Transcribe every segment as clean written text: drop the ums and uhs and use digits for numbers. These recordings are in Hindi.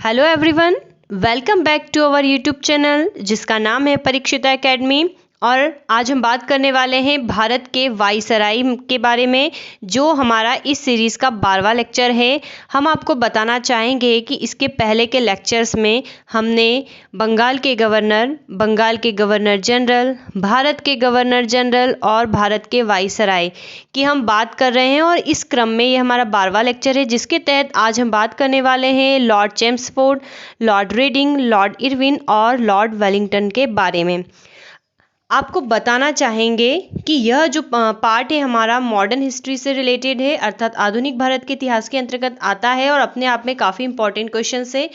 Hello everyone, welcome back to our YouTube channel जिसका नाम है परीक्षिता एकेडमी। और आज हम बात करने वाले हैं भारत के वायसराय के बारे में, जो हमारा इस सीरीज़ का 12वां लेक्चर है। हम आपको बताना चाहेंगे कि इसके पहले के लेक्चर्स में हमने बंगाल के गवर्नर जनरल, भारत के गवर्नर जनरल और भारत के वायसराय की हम बात कर रहे हैं। और इस क्रम में ये हमारा 12वां लेक्चर है, जिसके तहत आज हम बात करने वाले हैं Lord Chelmsford, Lord reading, Lord Irwin और लॉर्ड वेलिंगटन के बारे में। आपको बताना चाहेंगे कि यह जो पार्ट है हमारा मॉडर्न हिस्ट्री से रिलेटेड है, अर्थात आधुनिक भारत के इतिहास के अंतर्गत आता है और अपने आप में काफ़ी इंपॉर्टेंट क्वेश्चन है।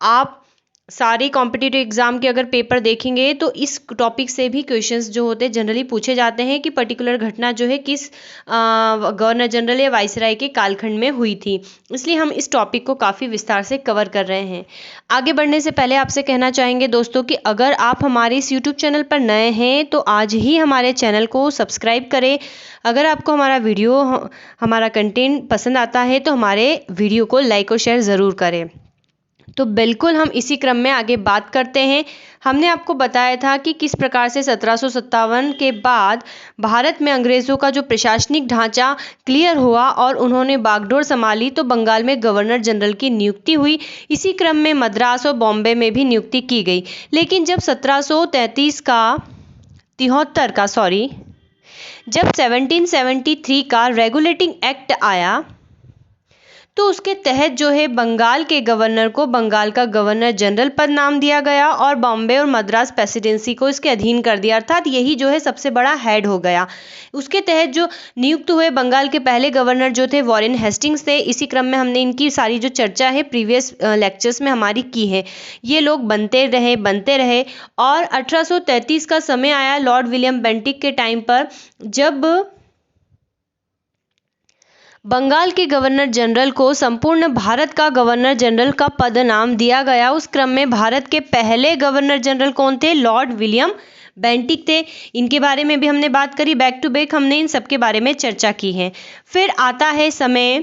आप सारे कॉम्पिटिटिव एग्जाम के अगर पेपर देखेंगे तो इस टॉपिक से भी क्वेश्चंस जो होते हैं जनरली पूछे जाते हैं कि पर्टिकुलर घटना जो है किस गवर्नर जनरल या वायसराय के कालखंड में हुई थी। इसलिए हम इस टॉपिक को काफ़ी विस्तार से कवर कर रहे हैं। आगे बढ़ने से पहले आपसे कहना चाहेंगे दोस्तों कि अगर आप हमारे इस यूट्यूब चैनल पर नए हैं तो आज ही हमारे चैनल को सब्सक्राइब करें। अगर आपको हमारा कंटेंट पसंद आता है तो हमारे वीडियो को लाइक और शेयर ज़रूर करें। तो बिल्कुल हम इसी क्रम में आगे बात करते हैं। हमने आपको बताया था कि किस प्रकार से 1757 के बाद भारत में अंग्रेज़ों का जो प्रशासनिक ढांचा क्लियर हुआ और उन्होंने बागडोर संभाली, तो बंगाल में गवर्नर जनरल की नियुक्ति हुई। इसी क्रम में मद्रास और बॉम्बे में भी नियुक्ति की गई। लेकिन जब 1773 का रेगुलेटिंग एक्ट आया तो उसके तहत जो है बंगाल के गवर्नर को बंगाल का गवर्नर जनरल पद नाम दिया गया और बॉम्बे और मद्रास प्रेसिडेंसी को इसके अधीन कर दिया, अर्थात यही जो है सबसे बड़ा हेड हो गया। उसके तहत जो नियुक्त हुए बंगाल के पहले गवर्नर जो थे वॉरेन हेस्टिंग्स थे। इसी क्रम में हमने इनकी सारी जो चर्चा है प्रीवियस लेक्चर्स में हमारी की है। ये लोग बनते रहे और 1833 का समय आया लॉर्ड विलियम बेंटिक के टाइम पर, जब बंगाल के गवर्नर जनरल को संपूर्ण भारत का गवर्नर जनरल का पद नाम दिया गया। उस क्रम में भारत के पहले गवर्नर जनरल कौन थे? लॉर्ड विलियम बेंटिक थे। इनके बारे में भी हमने बात करी, बैक टू बैक हमने इन सब के बारे में चर्चा की है। फिर आता है समय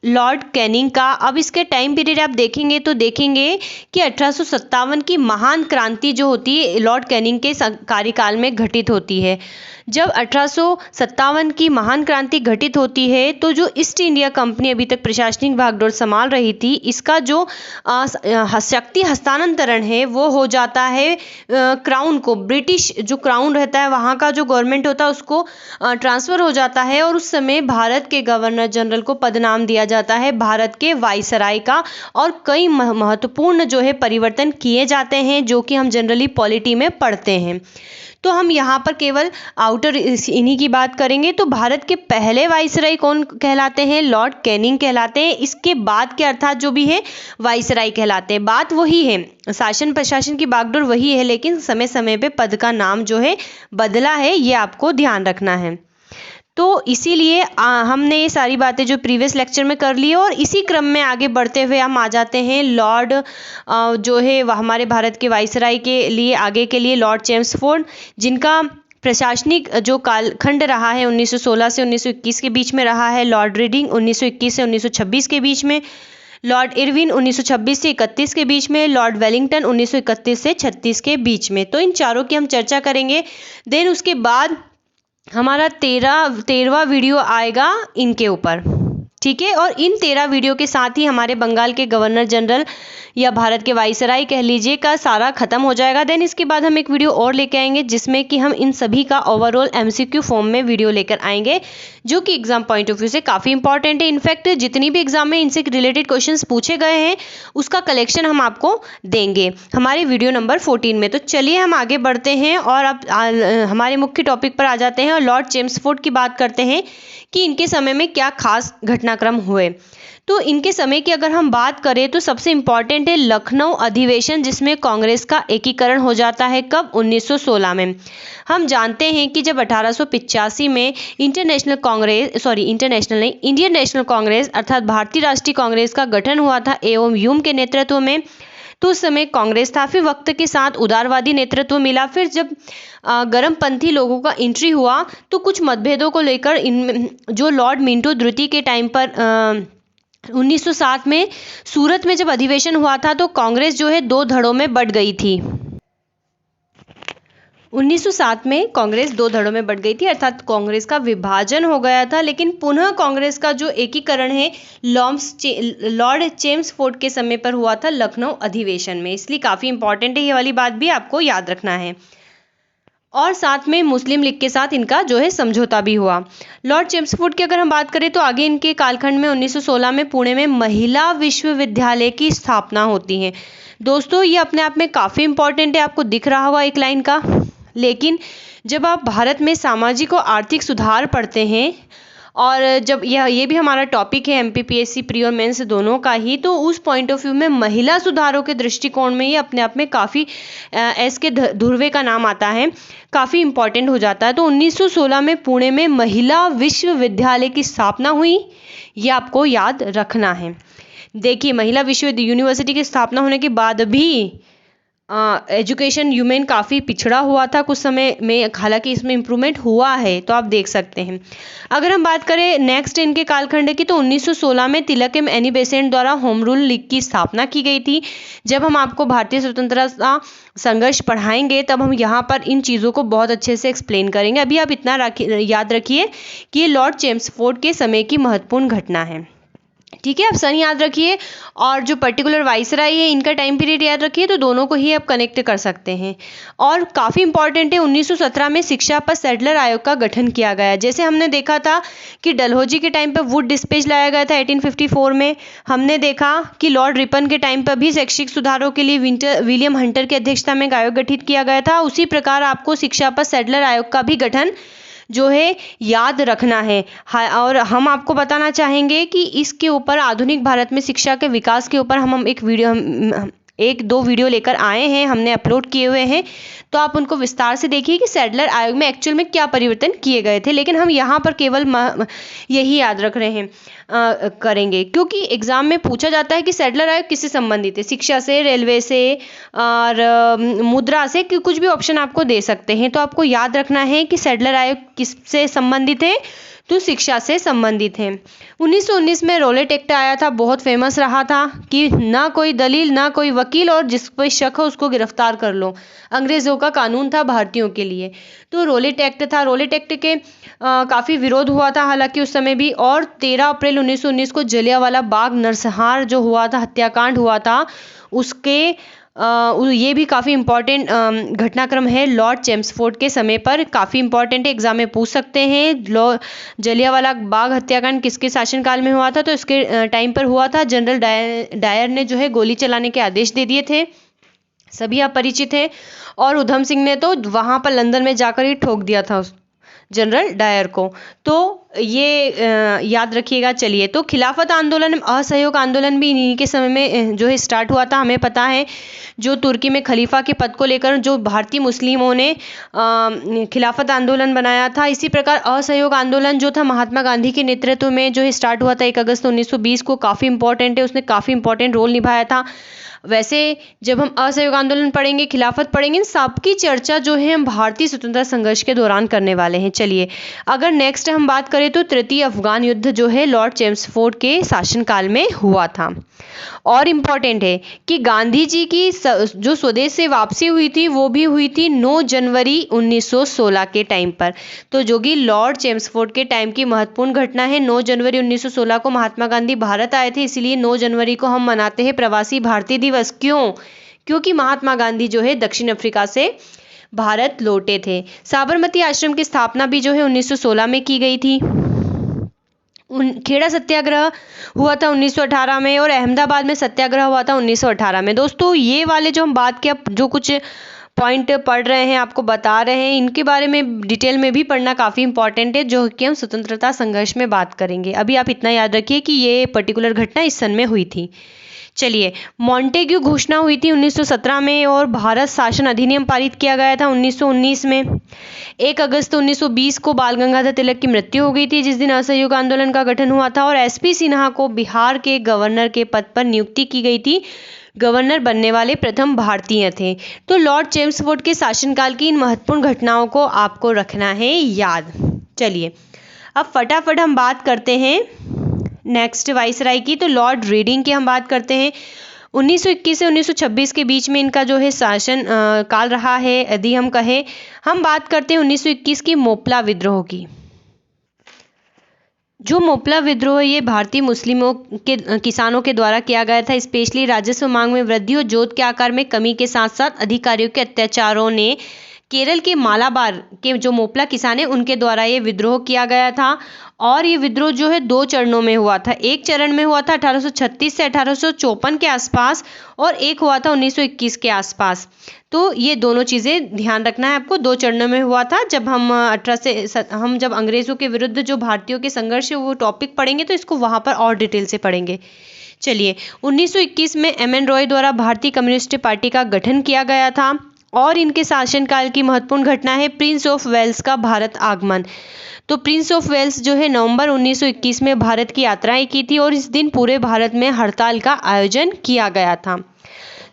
लॉर्ड कैनिंग का। अब इसके टाइम पीरियड आप देखेंगे तो देखेंगे कि 1857 की महान क्रांति जो होती है लॉर्ड कैनिंग के कार्यकाल में घटित होती है। जब 1857 की महान क्रांति घटित होती है तो जो ईस्ट इंडिया कंपनी अभी तक प्रशासनिक भागडोर संभाल रही थी, इसका जो शक्ति हस्तांतरण है वो हो जाता है क्राउन को। ब्रिटिश जो क्राउन रहता है वहाँ का जो गवर्नमेंट होता है उसको ट्रांसफ़र हो जाता है और उस समय भारत के गवर्नर जनरल को पद नाम दिया जाता है भारत के वायसराय का। और कई महत्वपूर्ण जो है परिवर्तन किए जाते हैं जो कि हम जनरली पॉलिटी में पढ़ते हैं। तो हम यहाँ पर केवल आउटर इन्हीं की बात करेंगे। तो भारत के पहले वायसराय कौन कहलाते हैं? लॉर्ड कैनिंग कहलाते हैं। इसके बाद के अर्थात जो भी है वायसराय कहलाते हैं। बात वही है, शासन प्रशासन की बागडोर वही है, लेकिन समय समय पे पद का नाम जो है बदला है, ये आपको ध्यान रखना है। तो इसीलिए हमने ये सारी बातें जो प्रीवियस लेक्चर में कर ली और इसी क्रम में आगे बढ़ते हुए हम आ जाते हैं लॉर्ड जो है हमारे भारत के वायसराय के लिए आगे के लिए लॉर्ड चेम्सफोर्ड, जिनका प्रशासनिक जो कालखंड रहा है 1916 से 1921 के बीच में रहा है। लॉर्ड रीडिंग 1921 से 1926 के बीच में, लॉर्ड इरविन 1926 से 31 के बीच में, लॉर्ड वेलिंगटन 1931 से 36 के बीच में। तो इन चारों की हम चर्चा करेंगे। देन उसके बाद हमारा 13वां वीडियो आएगा इनके ऊपर, ठीक है। और इन 13 वीडियो के साथ ही हमारे बंगाल के गवर्नर जनरल या भारत के वायसराय कह लीजिए का सारा खत्म हो जाएगा। देन इसके बाद हम एक वीडियो और लेके आएंगे जिसमें कि हम इन सभी का ओवरऑल एमसीक्यू फॉर्म में वीडियो लेकर आएंगे, जो कि एग्जाम पॉइंट ऑफ व्यू से काफ़ी इंपॉर्टेंट है। इनफैक्ट जितनी भी एग्जाम में इनसे रिलेटेड क्वेश्चंस पूछे गए हैं उसका कलेक्शन हम आपको देंगे हमारे वीडियो नंबर 14 में। तो चलिए हम आगे बढ़ते हैं और अब हमारे मुख्य टॉपिक पर आ जाते हैं और लॉर्ड चेम्सफोर्ड की बात करते हैं कि इनके समय में क्या खास घटनाक्रम हुए। तो इनके समय की अगर हम बात करें तो सबसे इम्पॉर्टेंट है लखनऊ अधिवेशन, जिसमें कांग्रेस का एकीकरण हो जाता है। कब? 1916 में। हम जानते हैं कि जब 1885 में इंडियन नेशनल कांग्रेस अर्थात भारतीय राष्ट्रीय कांग्रेस का गठन हुआ था एवं ह्यूम के नेतृत्व में, तो उस समय कांग्रेस था। फिर वक्त के साथ उदारवादी नेतृत्व मिला। फिर जब गर्मपंथी लोगों का एंट्री हुआ तो कुछ मतभेदों को लेकर जो लॉर्ड मिंटो द्वितीय के टाइम पर 1907 में सूरत में जब अधिवेशन हुआ था तो कांग्रेस जो है 2 धड़ों में बंट गई थी। 1907 में कांग्रेस 2 धड़ों में बंट गई थी, अर्थात कांग्रेस का विभाजन हो गया था, लेकिन पुनः कांग्रेस का जो एकीकरण है लॉर्ड चेम्सफोर्ड के समय पर हुआ था लखनऊ अधिवेशन में, इसलिए काफ़ी इंपॉर्टेंट है, ये वाली बात भी आपको याद रखना है। और साथ में मुस्लिम लीग के साथ इनका जो है समझौता भी हुआ। लॉर्ड चेम्सफोर्ड की अगर हम बात करें तो आगे इनके कालखंड में 1916 में पुणे में महिला विश्वविद्यालय की स्थापना होती है। दोस्तों ये अपने आप में काफ़ी इंपॉर्टेंट है, आपको दिख रहा होगा एक लाइन का। लेकिन जब आप भारत में सामाजिक और आर्थिक सुधार पढ़ते हैं, और जब ये भी हमारा टॉपिक है एमपीपीएससी प्री और मेंस दोनों का ही, तो उस पॉइंट ऑफ व्यू में महिला सुधारों के दृष्टिकोण में ये अपने आप में काफ़ी एस के धुर्वे का नाम आता है, काफ़ी इंपॉर्टेंट हो जाता है। तो 1916 में पुणे में महिला विश्वविद्यालय की स्थापना हुई, ये आपको याद रखना है। देखिए महिला यूनिवर्सिटी की स्थापना होने के बाद भी एजुकेशन ह्यूमन काफ़ी पिछड़ा हुआ था कुछ समय में, हालांकि इसमें इम्प्रूवमेंट हुआ है, तो आप देख सकते हैं। अगर हम बात करें नेक्स्ट इनके कालखंड की, तो 1916 में तिलक एवं एनी बेसेंट द्वारा होम रूल लीग की स्थापना की गई थी। जब हम आपको भारतीय स्वतंत्रता संघर्ष पढ़ाएंगे तब हम यहाँ पर इन चीज़ों को बहुत अच्छे से एक्सप्लेन करेंगे। अभी आप इतना याद रखिए कि ये लॉर्ड चेम्सफोर्ड के समय की महत्वपूर्ण घटना है, ठीक है। आप सन याद रखिए और जो पर्टिकुलर वाइसराय है इनका टाइम पीरियड याद रखिए, तो दोनों को ही आप कनेक्ट कर सकते हैं। और काफ़ी इंपॉर्टेंट है, 1917 में शिक्षा पर सैडलर आयोग का गठन किया गया। जैसे हमने देखा था कि डलहौजी के टाइम पर वुड डिस्पेच लाया गया था 1854 में, हमने देखा कि लॉर्ड रिपन के टाइम पर भी शैक्षिक सुधारों के लिए विलियम हंटर की अध्यक्षता में एक आयोग गठित किया गया था। उसी प्रकार आपको शिक्षा पर सैडलर आयोग का भी गठन जो है याद रखना है। और हम आपको बताना चाहेंगे कि इसके ऊपर आधुनिक भारत में शिक्षा के विकास के ऊपर हम एक दो वीडियो लेकर आए हैं, हमने अपलोड किए हुए हैं, तो आप उनको विस्तार से देखिए कि सैडलर आयोग में एक्चुअल में क्या परिवर्तन किए गए थे। लेकिन हम यहाँ पर केवल यही याद रख रहे हैं करेंगे, क्योंकि एग्जाम में पूछा जाता है कि सैडलर आयोग किससे संबंधित है, शिक्षा से, रेलवे से और मुद्रा से, कि कुछ भी ऑप्शन आपको दे सकते हैं। तो आपको याद रखना है कि सैडलर आयोग किससे संबंधित है, तो शिक्षा से संबंधित है। 1919 में रोलेट एक्ट आया था, बहुत फेमस रहा था कि ना कोई दलील ना कोई वकील और जिस पर शक हो उसको गिरफ्तार कर लो। अंग्रेज़ों का कानून था भारतीयों के लिए, तो रोलेट एक्ट था। रोलेट एक्ट के काफ़ी विरोध हुआ था हालांकि उस समय भी। और 13 अप्रैल 1919 को जलियांवाला बाग नरसंहार जो हुआ था, हत्याकांड हुआ था, उसके ये भी काफ़ी इंपॉर्टेंट घटनाक्रम है लॉर्ड चेम्सफोर्ड के समय पर, काफ़ी इंपॉर्टेंट है, एग्जाम में पूछ सकते हैं। जलियांवाला बाग हत्याकांड किसके शासनकाल में हुआ था, तो इसके टाइम पर हुआ था। जनरल डायर ने जो है गोली चलाने के आदेश दे दिए थे, सभी आप परिचित हैं। और उधम सिंह ने तो वहाँ पर लंदन में जाकर ही ठोक दिया था उस जनरल डायर को, तो ये याद रखिएगा। चलिए, तो खिलाफत आंदोलन, असहयोग आंदोलन भी इन्हीं के समय में जो है स्टार्ट हुआ था। हमें पता है जो तुर्की में खलीफा के पद को लेकर जो भारतीय मुस्लिमों ने खिलाफत आंदोलन बनाया था, इसी प्रकार असहयोग आंदोलन जो था महात्मा गांधी के नेतृत्व में जो है स्टार्ट हुआ था 1 अगस्त 1920 को, काफ़ी इंपॉर्टेंट है, उसने काफ़ी इंपॉर्टेंट रोल निभाया था। वैसे जब हम असहयोग आंदोलन पढ़ेंगे, खिलाफत पढ़ेंगे, सबकी चर्चा जो है हम भारतीय स्वतंत्रता संघर्ष के दौरान करने वाले हैं। चलिए, अगर नेक्स्ट हम बात करें तो तृतीय अफगान युद्ध जो है लॉर्ड चेम्सफोर्ड के शासनकाल में हुआ था। और इम्पॉर्टेंट है कि गांधी जी की जो स्वदेश से वापसी हुई थी वो भी हुई थी 9 जनवरी 1916 के टाइम पर। तो जो कि लॉर्ड चेम्सफोर्ड के टाइम की महत्वपूर्ण घटना है। 9 जनवरी 1916 को महात्मा गांधी भारत आए थे, इसलिए 9 जनवरी को हम मनाते हैं प्रवासी भारतीय दिवस। क्यों? क्योंकि महात्मा गांधी जो है दक्षिण अफ्रीका से भारत लौटे थे। साबरमती आश्रम की स्थापना भी जो है 1916 में की गई थी। खेड़ा सत्याग्रह हुआ था 1918 में, और अहमदाबाद में सत्याग्रह हुआ था 1918 में। दोस्तों, ये वाले जो हम बात के जो कुछ पॉइंट पढ़ रहे हैं, आपको बता रहे हैं, इनके बारे में डिटेल में भी पढ़ना काफ़ी इंपॉर्टेंट है, जो कि हम स्वतंत्रता संघर्ष में बात करेंगे। अभी आप इतना याद रखिए कि ये पर्टिकुलर घटना इस सन में हुई थी। चलिए, मॉन्टेग्यू घोषणा हुई थी 1917 में, और भारत शासन अधिनियम पारित किया गया था 1919 में। 1 अगस्त 1920 को बाल गंगाधर तिलक की मृत्यु हो गई थी, जिस दिन असहयोग आंदोलन का गठन हुआ था। और एसपी सिन्हा को बिहार के गवर्नर के पद पर नियुक्ति की गई थी, गवर्नर बनने वाले प्रथम भारतीय थे। तो लॉर्ड चेम्सफोर्ड के शासनकाल की इन महत्वपूर्ण घटनाओं को आपको रखना है याद। चलिए, अब फटाफट हम बात करते हैं नेक्स्ट वाइसराय की, तो लॉर्ड रीडिंग की हम बात करते हैं। 1921 से 1926 के बीच में इनका जो है शासन काल रहा है यदि हम कहें। हम बात करते हैं 1921 की मोपला विद्रोह की। जो मोपला विद्रोह ये भारतीय मुस्लिमों के किसानों के द्वारा किया गया था। स्पेशली राजस्व मांग में वृद्धि और जोत के आकार में कमी के साथ साथ अधिकारियों के अत्याचारों ने केरल के मालाबार के जो मोपला किसान है उनके द्वारा ये विद्रोह किया गया था। और ये विद्रोह जो है 2 चरणों में हुआ था। एक चरण में हुआ था 1836 से 1854 के आसपास और एक हुआ था 1921 के आसपास। तो ये दोनों चीज़ें ध्यान रखना है आपको। 2 चरणों में हुआ था। जब हम जब अंग्रेज़ों के विरुद्ध जो भारतीयों के संघर्ष है वो टॉपिक पढ़ेंगे तो इसको वहाँ पर और डिटेल से पढ़ेंगे। चलिए, 1921 में एम.एन. रॉय द्वारा भारतीय कम्युनिस्ट पार्टी का गठन किया गया था। और इनके शासनकाल की महत्वपूर्ण घटना है प्रिंस ऑफ वेल्स का भारत आगमन। तो प्रिंस ऑफ वेल्स जो है नवंबर 1921 में भारत की यात्राएं की थी और इस दिन पूरे भारत में हड़ताल का आयोजन किया गया था।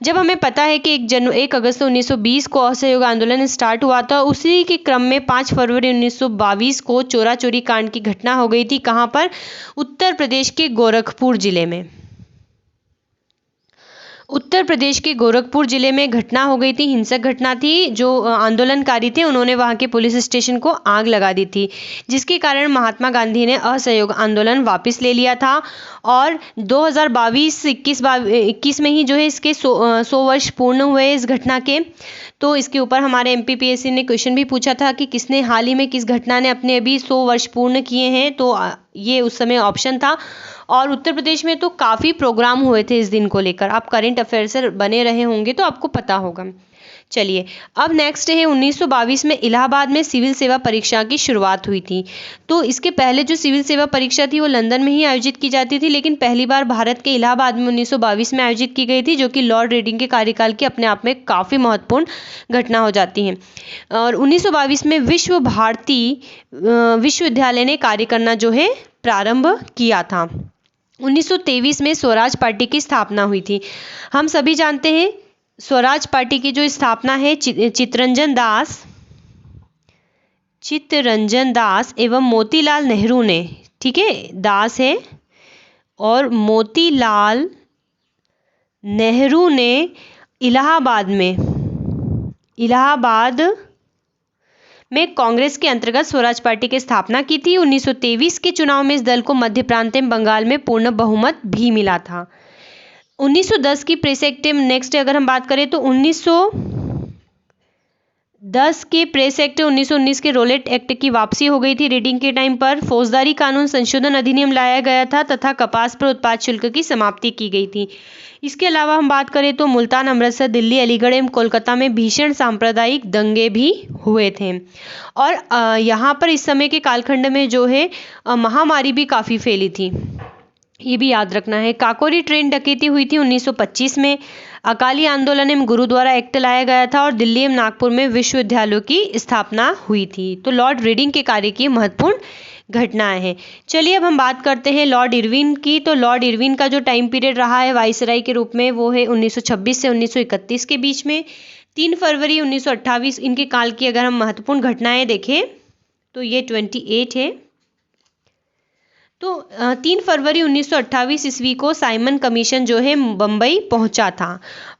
जब हमें पता है कि 1 अगस्त 1920 को असहयोग आंदोलन स्टार्ट हुआ था, उसी के क्रम में 5 फरवरी 1922 को चोरा चोरी कांड की घटना हो गई थी। कहाँ पर? उत्तर प्रदेश के गोरखपुर जिले में। उत्तर प्रदेश के गोरखपुर जिले में घटना हो गई थी, हिंसक घटना थी। जो आंदोलनकारी थे उन्होंने वहां के पुलिस स्टेशन को आग लगा दी थी, जिसके कारण महात्मा गांधी ने असहयोग आंदोलन वापस ले लिया था। और 2022-21 में ही जो है इसके 100 वर्ष पूर्ण हुए इस घटना के। तो इसके ऊपर हमारे MPPSC ने क्वेश्चन भी पूछा था कि किसने हाल ही में किस घटना ने अपने अभी 100 वर्ष पूर्ण किए हैं। तो ये उस समय ऑप्शन था। और उत्तर प्रदेश में तो काफ़ी प्रोग्राम हुए थे इस दिन को लेकर। आप करंट अफेयर से बने रहे होंगे तो आपको पता होगा। चलिए, अब नेक्स्ट है 1922 में इलाहाबाद में सिविल सेवा परीक्षा की शुरुआत हुई थी। तो इसके पहले जो सिविल सेवा परीक्षा थी वो लंदन में ही आयोजित की जाती थी, लेकिन पहली बार भारत के इलाहाबाद में 1922 में आयोजित की गई थी, जो कि लॉर्ड रीडिंग के कार्यकाल की अपने आप में काफ़ी महत्वपूर्ण घटना हो जाती है। और 1922 में विश्व भारती विश्वविद्यालय ने कार्य करना जो है प्रारंभ किया था। 1923 में स्वराज पार्टी की स्थापना हुई थी। हम सभी जानते हैं स्वराज पार्टी की जो स्थापना है चित्तरंजन दास एवं मोतीलाल नेहरू ने, ठीक है, दास है और मोतीलाल नेहरू ने इलाहाबाद में कांग्रेस के अंतर्गत स्वराज पार्टी की स्थापना की थी। 1923 के चुनाव में इस दल को मध्य प्रांत में बंगाल में पूर्ण बहुमत भी मिला था। 1910 की प्रेस एक्ट, नेक्स्ट अगर हम बात करें तो 1910 के प्रेस एक्ट, 1919 के रोलेट एक्ट की वापसी हो गई थी रीडिंग के टाइम पर। फौजदारी कानून संशोधन अधिनियम लाया गया था तथा कपास पर उत्पाद शुल्क की समाप्ति की गई थी। इसके अलावा हम बात करें तो मुल्तान, अमृतसर, दिल्ली, अलीगढ़ एवं कोलकाता में भीषण सांप्रदायिक दंगे भी हुए थे। और यहाँ पर इस समय के कालखंड में जो है महामारी भी काफ़ी फैली थी, ये भी याद रखना है। काकोरी ट्रेन डकैती हुई थी 1925 में। अकाली आंदोलन एवं गुरुद्वारा एक्ट लाया गया था और दिल्ली एवं नागपुर में विश्वविद्यालयों की स्थापना हुई थी। तो लॉर्ड रीडिंग के कार्य की महत्वपूर्ण घटनाएं हैं। चलिए, अब हम बात करते हैं लॉर्ड इरविन की। तो लॉर्ड इरविन का जो टाइम पीरियड रहा है वाइसराय के रूप में वो है 1926 से 1931 के बीच में। 3 फरवरी 1928 इनके काल की अगर हम महत्वपूर्ण घटनाएं देखें तो ये 28 है। तो 3 फरवरी 1928 ईस्वी को साइमन कमीशन जो है बम्बई पहुंचा था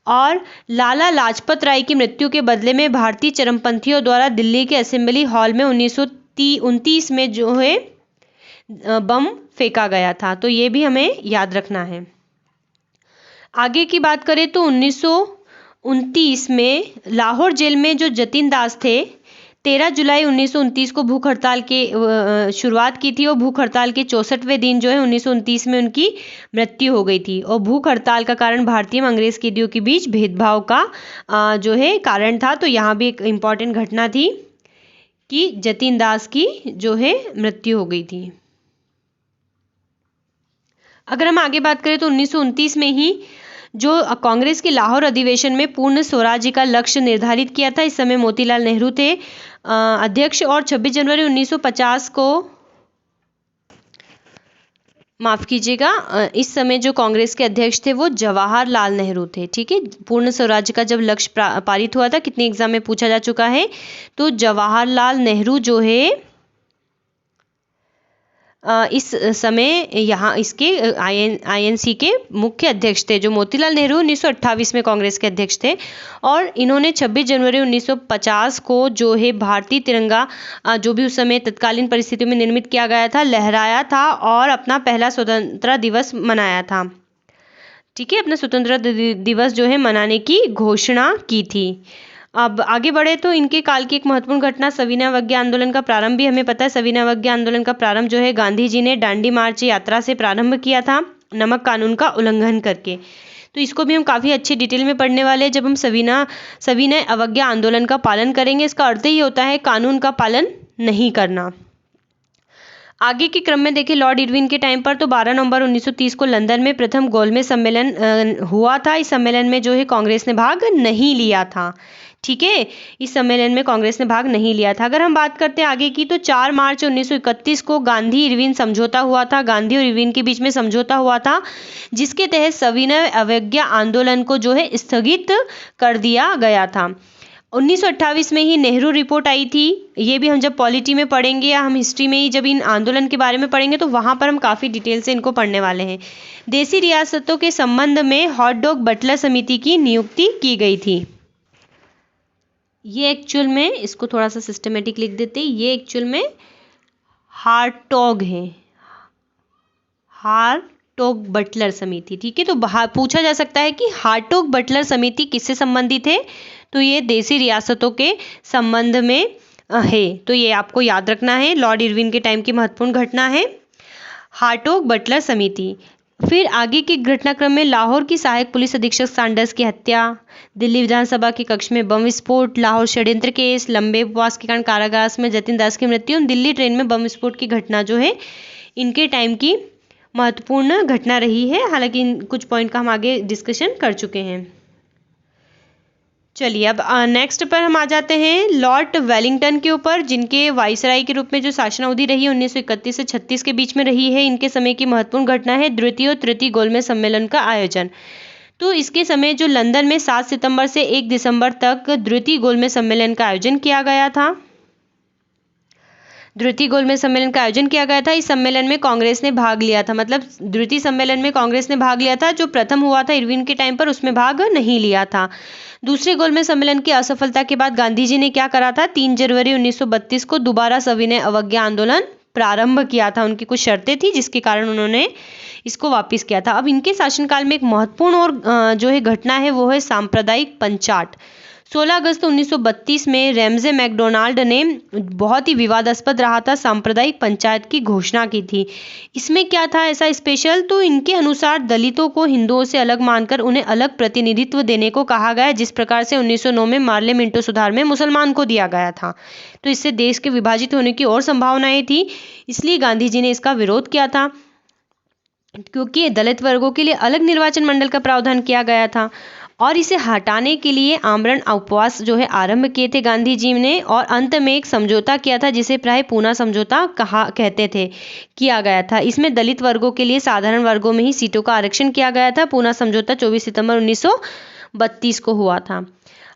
और लाला लाजपत राय की मृत्यु के बदले में भारतीय चरमपंथियों द्वारा दिल्ली के असेंबली हॉल में 1929 में जो है बम फेंका गया था। तो ये भी हमें याद रखना है। आगे की बात करें तो 1929 में लाहौर जेल में जो जतिन दास थे 13 जुलाई 1929 को भूख हड़ताल के शुरुआत की थी और भूख हड़ताल के 64वें दिन जो है 1929 में उनकी मृत्यु हो गई थी। और भूख हड़ताल का कारण भारतीय और अंग्रेज कैदियों के बीच भेदभाव का जो है कारण था। तो यहाँ भी एक इम्पॉर्टेंट घटना थी कि जतिन दास की जो है मृत्यु हो गई थी। अगर हम आगे बात करें तो 1929 में ही जो कांग्रेस के लाहौर अधिवेशन में पूर्ण स्वराज्य का लक्ष्य निर्धारित किया था। इस समय मोतीलाल नेहरू थे अध्यक्ष और 26 जनवरी 1950 को, माफ कीजिएगा, इस समय जो कांग्रेस के अध्यक्ष थे वो जवाहरलाल नेहरू थे। ठीक है, पूर्ण स्वराज्य का जब लक्ष्य पारित हुआ था, कितने एग्जाम में पूछा जा चुका है, तो जवाहरलाल नेहरू जो है इस समय यहाँ इसके INC के मुख्य अध्यक्ष थे, जो मोतीलाल नेहरू 1928 में कांग्रेस के अध्यक्ष थे। और इन्होंने 26 जनवरी 1950 को जो है भारतीय तिरंगा, जो भी उस समय तत्कालीन परिस्थितियों में निर्मित किया गया था, लहराया था और अपना पहला स्वतंत्रता दिवस मनाया था। ठीक है, अपना स्वतंत्रता दिवस जो है मनाने की घोषणा की थी। अब आगे बढ़े तो इनके काल की एक महत्वपूर्ण घटना सविनय अवज्ञा आंदोलन का प्रारंभ भी हमें पता है। सविनय अवज्ञा आंदोलन का प्रारंभ जो है गांधी जी ने दांडी मार्च यात्रा से प्रारंभ किया था, नमक कानून का उल्लंघन करके। तो इसको भी हम काफ़ी अच्छे डिटेल में पढ़ने वाले हैं। जब हम सविनय अवज्ञा आंदोलन का पालन करेंगे, इसका अर्थ ही होता है कानून का पालन नहीं करना। आगे के क्रम में देखिए, लॉर्ड इरविन के टाइम पर तो 12 नवंबर 1930 को लंदन में प्रथम गोलमेज सम्मेलन हुआ था। इस सम्मेलन में जो है कांग्रेस ने भाग नहीं लिया था। ठीक है, इस सम्मेलन में कांग्रेस ने भाग नहीं लिया था। अगर हम बात करते हैं आगे की, तो 4 मार्च 1931 को गांधी इरविन समझौता हुआ था। गांधी और इरविन के बीच में समझौता हुआ था, जिसके तहत सविनय अवज्ञा आंदोलन को जो है स्थगित कर दिया गया था। 1928 में ही नेहरू रिपोर्ट आई थी। ये भी हम जब पॉलिटी में पढ़ेंगे या हम हिस्ट्री में ही जब इन आंदोलन के बारे में पढ़ेंगे, तो वहाँ पर हम काफ़ी डिटेल से इनको पढ़ने वाले हैं। देसी रियासतों के संबंध में हॉट-डॉग बटलर समिति की नियुक्ति की गई थी। ये एक्चुअल में, इसको थोड़ा सा सिस्टमेटिक लिख देते हैं, ये एक्चुअल में हार्टोग है, हार्टोग बटलर समिति। ठीक है, तो पूछा जा सकता है कि हार्टोग बटलर समिति किससे संबंधित है, तो ये देसी रियासतों के संबंध में है। तो ये आपको याद रखना है, लॉर्ड इरविन के टाइम की महत्वपूर्ण घटना है हार्टोग बटलर समिति। फिर आगे के घटनाक्रम में लाहौर की सहायक पुलिस अधीक्षक सैंडर्स की हत्या, दिल्ली विधानसभा के कक्ष में बम विस्फोट, लाहौर षड्यंत्र केस, लंबे उपवास के कारण कारागार में जतिन दास की मृत्यु, दिल्ली ट्रेन में बम विस्फोट की घटना जो है इनके टाइम की महत्वपूर्ण घटना रही है। हालांकि कुछ पॉइंट का हम आगे डिस्कशन कर चुके हैं। चलिए, अब नेक्स्ट पर हम आ जाते हैं लॉर्ड वेलिंगटन के ऊपर, जिनके वाइसराय के रूप में जो शासन अवधि रही है 1931 से 36 के बीच में रही है। इनके समय की महत्वपूर्ण घटना है द्वितीय और तृतीय गोलमेज सम्मेलन का आयोजन। तो इसके समय जो लंदन में 7 सितंबर से 1 दिसंबर तक द्वितीय गोलमेज सम्मेलन का आयोजन किया गया था। द्वितीय गोलमेज सम्मेलन का आयोजन किया गया था। इस सम्मेलन में कांग्रेस ने भाग लिया था, मतलब द्वितीय सम्मेलन में कांग्रेस ने भाग लिया था। जो प्रथम हुआ था इरविन के टाइम पर, उसमें भाग नहीं लिया था। दूसरे गोलमेज सम्मेलन की असफलता के बाद गांधी जी ने क्या करा था, 3 जनवरी 1932 को दोबारा सविनय अवज्ञा आंदोलन प्रारंभ किया था। उनकी कुछ शर्तें थी जिसके कारण उन्होंने इसको वापस किया था। अब इनके शासनकाल में एक महत्वपूर्ण और जो है घटना है वो है सांप्रदायिक पंचाट। 16 अगस्त 1932 में रैमजे मैकडोनाल्ड ने बहुत ही विवादास्पद रहा था सांप्रदायिक पंचायत की घोषणा की थी। इसमें क्या था ऐसा स्पेशल, तो इनके अनुसार दलितों को हिंदुओं से अलग मानकर उन्हें अलग प्रतिनिधित्व देने को कहा गया, जिस प्रकार से 1909 में मार्ले मिंटो सुधार में मुसलमान को दिया गया था। तो इससे देश के विभाजित होने की और संभावनाएं थी, इसलिए गांधी जी ने इसका विरोध किया था, क्योंकि दलित वर्गों के लिए अलग निर्वाचन मंडल का प्रावधान किया गया था। और इसे हटाने के लिए आमरण उपवास जो है आरंभ किए थे गांधी जी ने, और अंत में एक समझौता किया था जिसे प्राय पूना समझौता कहते थे, किया गया था। इसमें दलित वर्गों के लिए साधारण वर्गों में ही सीटों का आरक्षण किया गया था। पूना समझौता 24 सितंबर 1932 को हुआ था।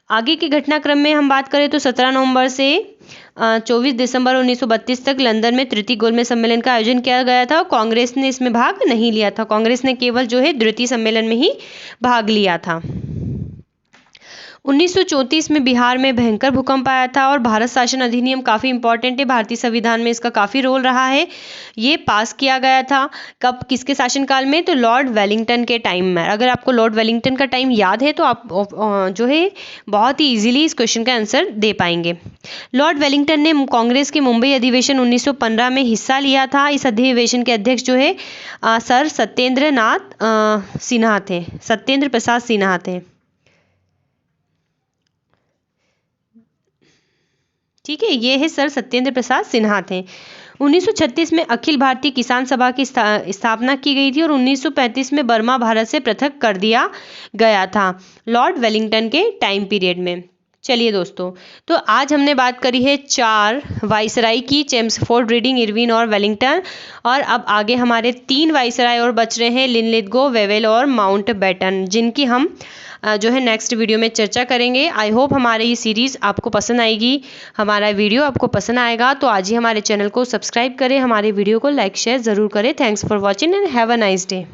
आगे के घटनाक्रम में हम बात करें तो 17 नवंबर से 24 दिसंबर 1932 तक लंदन में तृतीय गोलमेज सम्मेलन का आयोजन किया गया था। कांग्रेस ने इसमें भाग नहीं लिया था। कांग्रेस ने केवल जो है द्वितीय सम्मेलन में ही भाग लिया था। 1934 में बिहार में भयंकर भूकंप आया था और भारत शासन अधिनियम काफ़ी इंपॉर्टेंट है, भारतीय संविधान में इसका काफ़ी रोल रहा है। ये पास किया गया था कब, किसके शासनकाल में, तो लॉर्ड वेलिंगटन के टाइम में। अगर आपको लॉर्ड वेलिंगटन का टाइम याद है तो आप जो है बहुत ही इजीली इस क्वेश्चन का आंसर दे पाएंगे। लॉर्ड वेलिंगटन ने कांग्रेस के मुंबई अधिवेशन 1915 में हिस्सा लिया था। इस अधिवेशन के अध्यक्ष जो है सर सत्येंद्र प्रसाद सिन्हा थे। ठीक है, ये है सर सत्येंद्र प्रसाद सिन्हा थे। 1936 में अखिल भारतीय किसान सभा की स्थापना की गई थी और 1935 में बर्मा भारत से पृथक कर दिया गया था लॉर्ड वेलिंगटन के टाइम पीरियड में। चलिए दोस्तों, तो आज हमने बात करी है 4 वाइसराय की, चेम्सफोर्ड, रीडिंग, इरविन और वेलिंगटन। और अब आगे हमारे 3 वाइसराय और बच रहे हैं, लिनलिथगो, वेवेल और माउंटबेटन, जिनकी हम जो है नेक्स्ट वीडियो में चर्चा करेंगे। आई होप हमारी ये सीरीज़ आपको पसंद आएगी, हमारा वीडियो आपको पसंद आएगा। तो आज ही हमारे चैनल को सब्सक्राइब करें, हमारे वीडियो को लाइक शेयर ज़रूर करें। Thanks for watching and have a nice day.